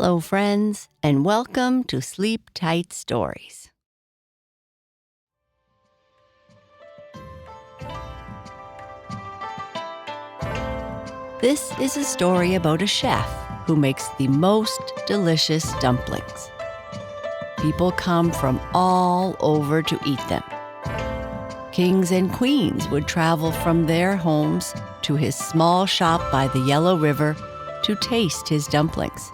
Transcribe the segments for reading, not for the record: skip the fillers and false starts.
Hello, friends, and welcome to Sleep Tight Stories. This is a story about a chef who makes the most delicious dumplings. People come from all over to eat them. Kings and queens would travel from their homes to his small shop by the Yellow River to taste his dumplings.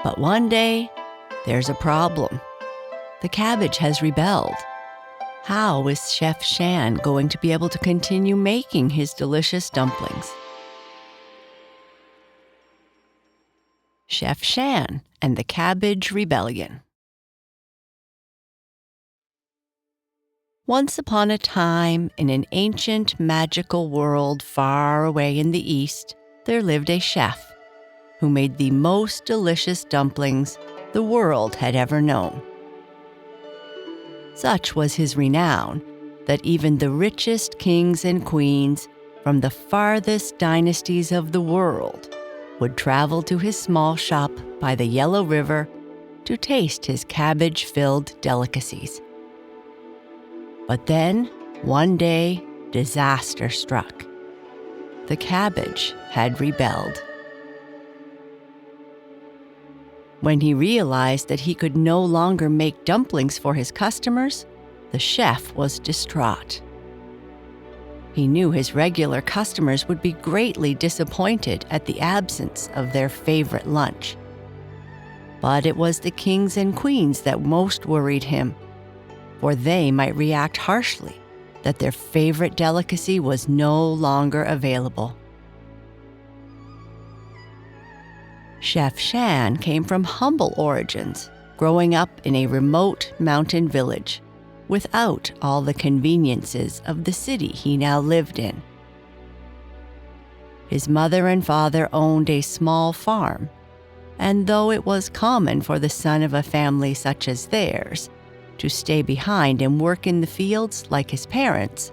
But one day, there's a problem. The cabbage has rebelled. How is Chef Shan going to be able to continue making his delicious dumplings? Chef Shan and the Cabbage Rebellion. Once upon a time, in an ancient magical world far away in the east, there lived a chef who made the most delicious dumplings the world had ever known. Such was his renown that even the richest kings and queens from the farthest dynasties of the world would travel to his small shop by the Yellow River to taste his cabbage-filled delicacies. But then, one day, disaster struck. The cabbage had rebelled. When he realized that he could no longer make dumplings for his customers, the chef was distraught. He knew his regular customers would be greatly disappointed at the absence of their favorite lunch. But it was the kings and queens that most worried him, for they might react harshly that their favorite delicacy was no longer available. Chef Shan came from humble origins, growing up in a remote mountain village, without all the conveniences of the city he now lived in. His mother and father owned a small farm, and though it was common for the son of a family such as theirs to stay behind and work in the fields like his parents,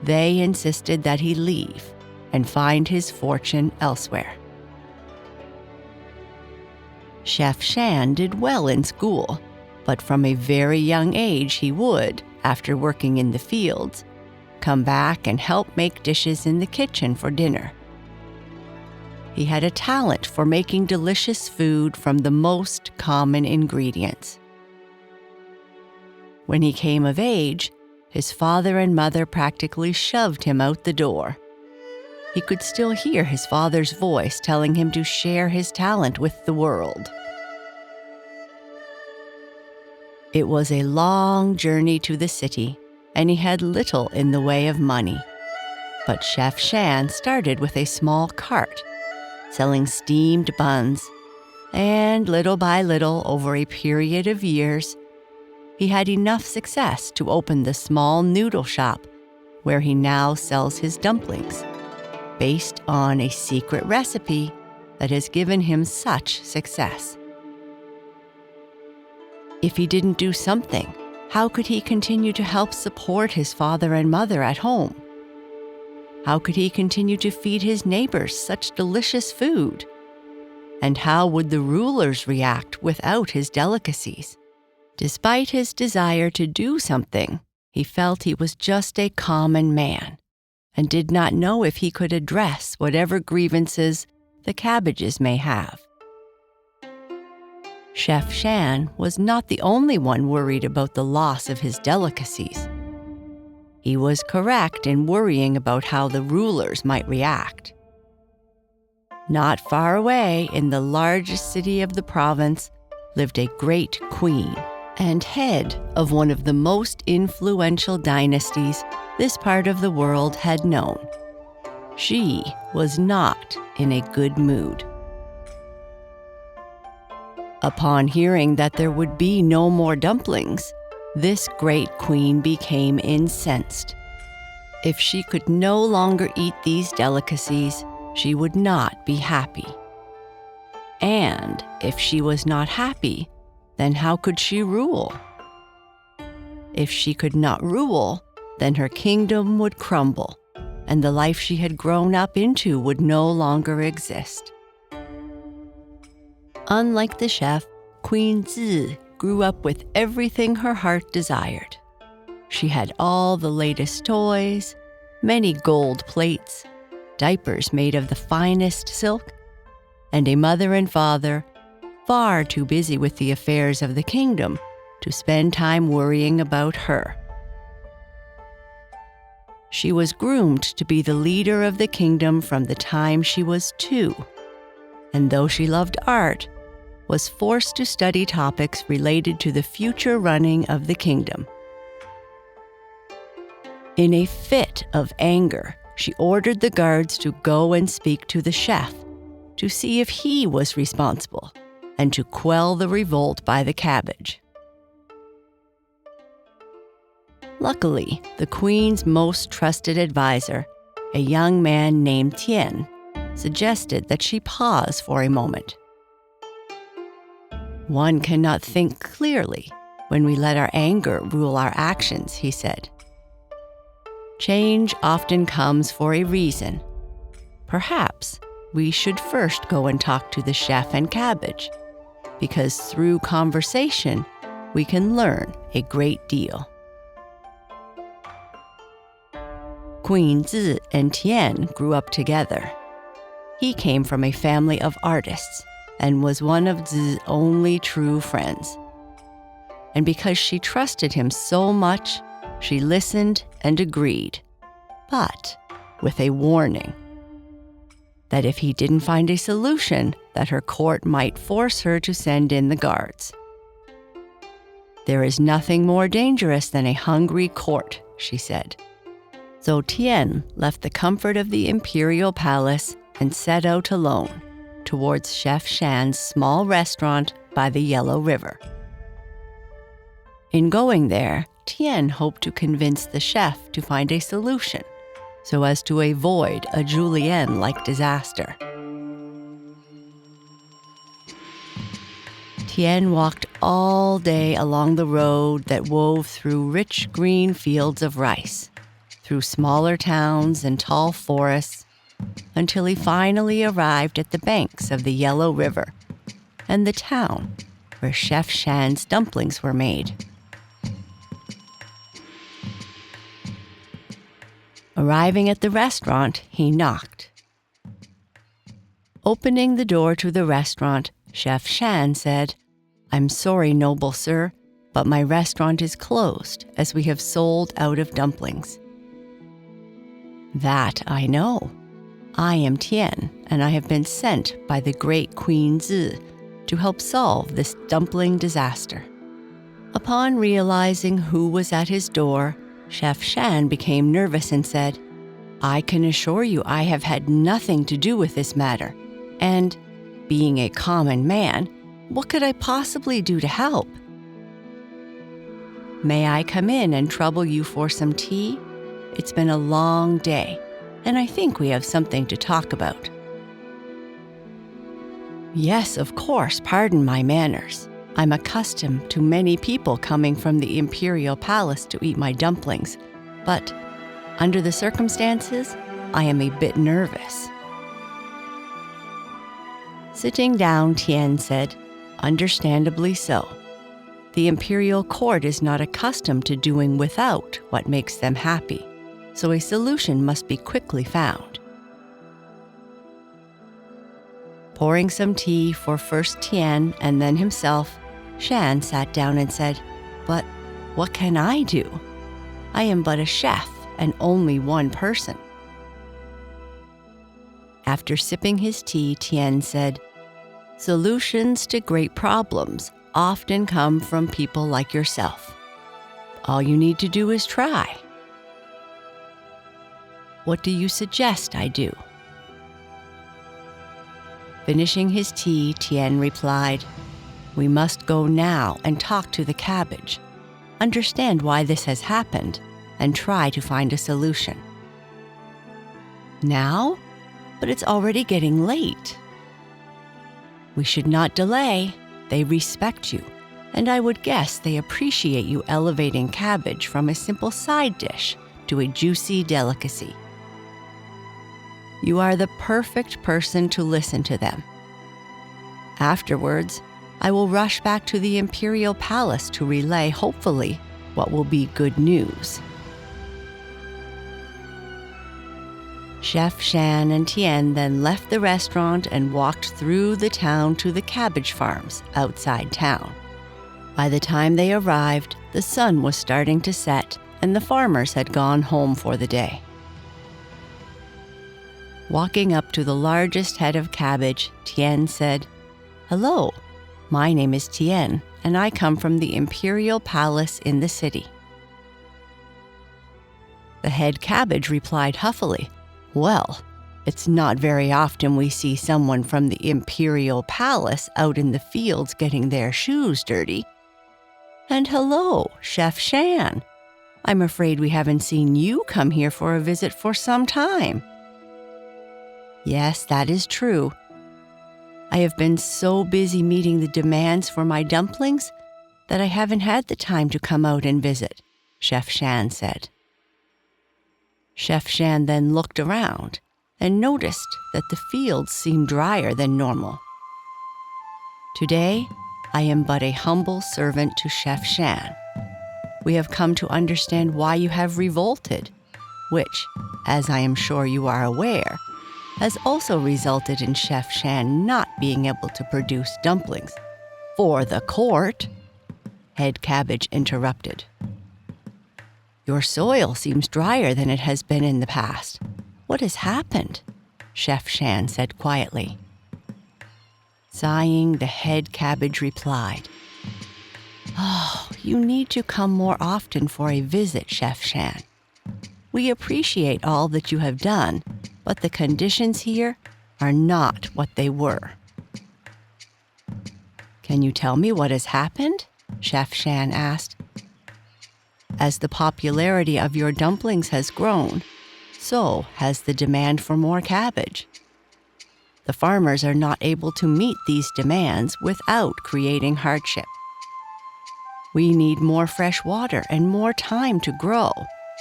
they insisted that he leave and find his fortune elsewhere. Chef Shan did well in school, but from a very young age he would, after working in the fields, come back and help make dishes in the kitchen for dinner. He had a talent for making delicious food from the most common ingredients. When he came of age, his father and mother practically shoved him out the door. He could still hear his father's voice telling him to share his talent with the world. It was a long journey to the city, and he had little in the way of money. But Chef Shan started with a small cart, selling steamed buns, and little by little, over a period of years, he had enough success to open the small noodle shop where he now sells his dumplings, based on a secret recipe that has given him such success. If he didn't do something, how could he continue to help support his father and mother at home? How could he continue to feed his neighbors such delicious food? And how would the rulers react without his delicacies? Despite his desire to do something, he felt he was just a common man and did not know if he could address whatever grievances the cabbages may have. Chef Shan was not the only one worried about the loss of his delicacies. He was correct in worrying about how the rulers might react. Not far away, in the largest city of the province, lived a great queen and head of one of the most influential dynasties this part of the world had known. She was not in a good mood. Upon hearing that there would be no more dumplings, this great queen became incensed. If she could no longer eat these delicacies, she would not be happy. And if she was not happy, then how could she rule? If she could not rule, then her kingdom would crumble, and the life she had grown up into would no longer exist. Unlike the chef, Queen Zi grew up with everything her heart desired. She had all the latest toys, many gold plates, diapers made of the finest silk, and a mother and father far too busy with the affairs of the kingdom to spend time worrying about her. She was groomed to be the leader of the kingdom from the time she was 2, and though she loved art, was forced to study topics related to the future running of the kingdom. In a fit of anger, she ordered the guards to go and speak to the chef to see if he was responsible and to quell the revolt by the cabbage. Luckily, the queen's most trusted advisor, a young man named Tian, suggested that she pause for a moment. One cannot think clearly when we let our anger rule our actions, he said. Change often comes for a reason. Perhaps we should first go and talk to the chef and cabbage, because through conversation, we can learn a great deal. Queen Zi and Tian grew up together. He came from a family of artists and was one of Zi's only true friends. And because she trusted him so much, she listened and agreed, but with a warning that if he didn't find a solution, that her court might force her to send in the guards. There is nothing more dangerous than a hungry court, she said. So Tian left the comfort of the imperial palace and set out alone towards Chef Shan's small restaurant by the Yellow River. In going there, Tian hoped to convince the chef to find a solution so as to avoid a Julienne-like disaster. Tian walked all day along the road that wove through rich green fields of rice, through smaller towns and tall forests, until he finally arrived at the banks of the Yellow River and the town where Chef Shan's dumplings were made. Arriving at the restaurant, he knocked. Opening the door to the restaurant, Chef Shan said, "I'm sorry, noble sir, but my restaurant is closed as we have sold out of dumplings." "That I know. I am Tian, and I have been sent by the great Queen Zi to help solve this dumpling disaster." Upon realizing who was at his door, Chef Shan became nervous and said, "I can assure you I have had nothing to do with this matter, and, being a common man, what could I possibly do to help?" "May I come in and trouble you for some tea? It's been a long day, and I think we have something to talk about." "Yes, of course, pardon my manners. I'm accustomed to many people coming from the imperial palace to eat my dumplings, but under the circumstances, I am a bit nervous." Sitting down, Tian said, "Understandably so. The imperial court is not accustomed to doing without what makes them happy, so a solution must be quickly found." Pouring some tea for first Tian and then himself, Shan sat down and said, "But what can I do? I am but a chef and only one person." After sipping his tea, Tian said, "Solutions to great problems often come from people like yourself. All you need to do is try. What do you suggest I do?" Finishing his tea, Tian replied, "We must go now and talk to the cabbage, understand why this has happened, and try to find a solution." "Now? But it's already getting late." "We should not delay. They respect you, and I would guess they appreciate you elevating cabbage from a simple side dish to a juicy delicacy. You are the perfect person to listen to them. Afterwards, I will rush back to the imperial palace to relay, hopefully, what will be good news. Chef Shan and Tian then left the restaurant and walked through the town to the cabbage farms outside town. By the time they arrived, the sun was starting to set and the farmers had gone home for the day. Walking up to the largest head of cabbage, Tian said, "Hello, my name is Tian, and I come from the imperial palace in the city." The head cabbage replied huffily, "Well, it's not very often we see someone from the imperial palace out in the fields getting their shoes dirty. And hello, Chef Shan. I'm afraid we haven't seen you come here for a visit for some time." "Yes, that is true. I have been so busy meeting the demands for my dumplings that I haven't had the time to come out and visit," Chef Shan said. Chef Shan then looked around and noticed that the fields seemed drier than normal. "Today, I am but a humble servant to Chef Shan. We have come to understand why you have revolted, which, as I am sure you are aware, has also resulted in Chef Shan not being able to produce dumplings for the court," Head Cabbage interrupted. "Your soil seems drier than it has been in the past. What has happened?" Chef Shan said quietly. Sighing, the head cabbage replied, "Oh, you need to come more often for a visit, Chef Shan. We appreciate all that you have done, but the conditions here are not what they were." "Can you tell me what has happened?" Chef Shan asked. "As the popularity of your dumplings has grown, so has the demand for more cabbage. The farmers are not able to meet these demands without creating hardship. We need more fresh water and more time to grow,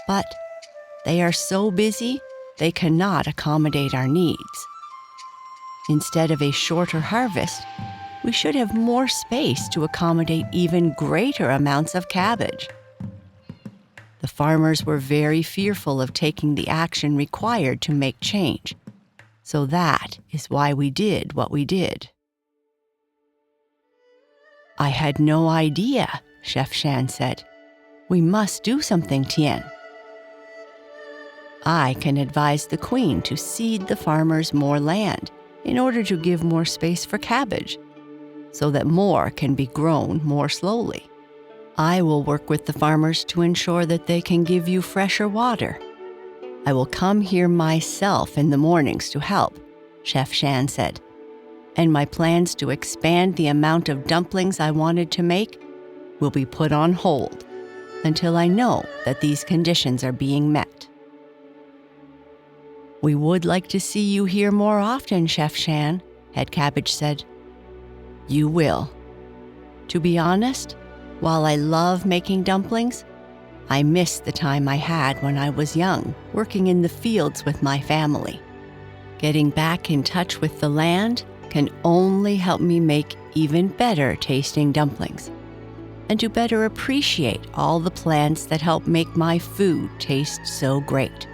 but they are so busy they cannot accommodate our needs. Instead of a shorter harvest, we should have more space to accommodate even greater amounts of cabbage." The farmers were very fearful of taking the action required to make change, so that is why we did what we did. "I had no idea," Chef Shan said. "We must do something, Tian. I can advise the queen to cede the farmers more land in order to give more space for cabbage, so that more can be grown more slowly. I will work with the farmers to ensure that they can give you fresher water. I will come here myself in the mornings to help," Chef Shan said, "and my plans to expand the amount of dumplings I wanted to make will be put on hold until I know that these conditions are being met." "We would like to see you here more often, Chef Shan," Head Cabbage said. "You will. To be honest, while I love making dumplings, I miss the time I had when I was young, working in the fields with my family. Getting back in touch with the land can only help me make even better tasting dumplings, and to better appreciate all the plants that help make my food taste so great."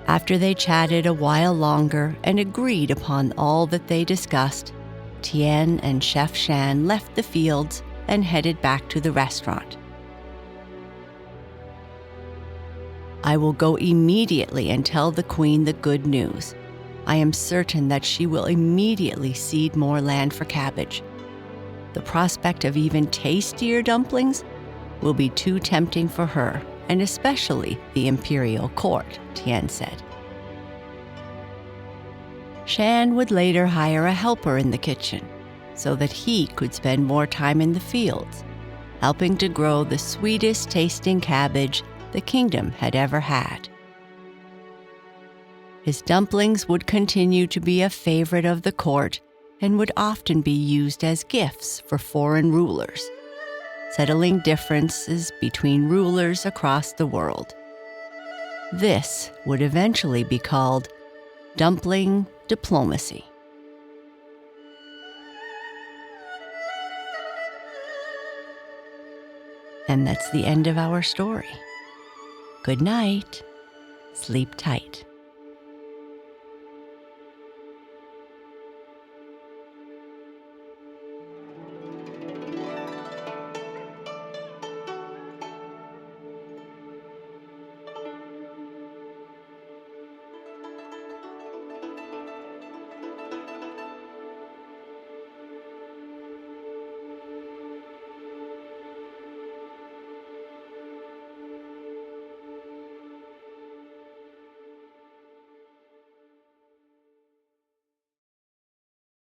After they chatted a while longer and agreed upon all that they discussed, Tian and Chef Shan left the fields and headed back to the restaurant. "I will go immediately and tell the queen the good news. I am certain that she will immediately cede more land for cabbage. The prospect of even tastier dumplings will be too tempting for her, and especially the imperial court," Tian said. Shan would later hire a helper in the kitchen so that he could spend more time in the fields, helping to grow the sweetest tasting cabbage the kingdom had ever had. His dumplings would continue to be a favorite of the court and would often be used as gifts for foreign rulers, settling differences between rulers across the world. This would eventually be called dumpling diplomacy. And that's the end of our story. Good night. Sleep tight.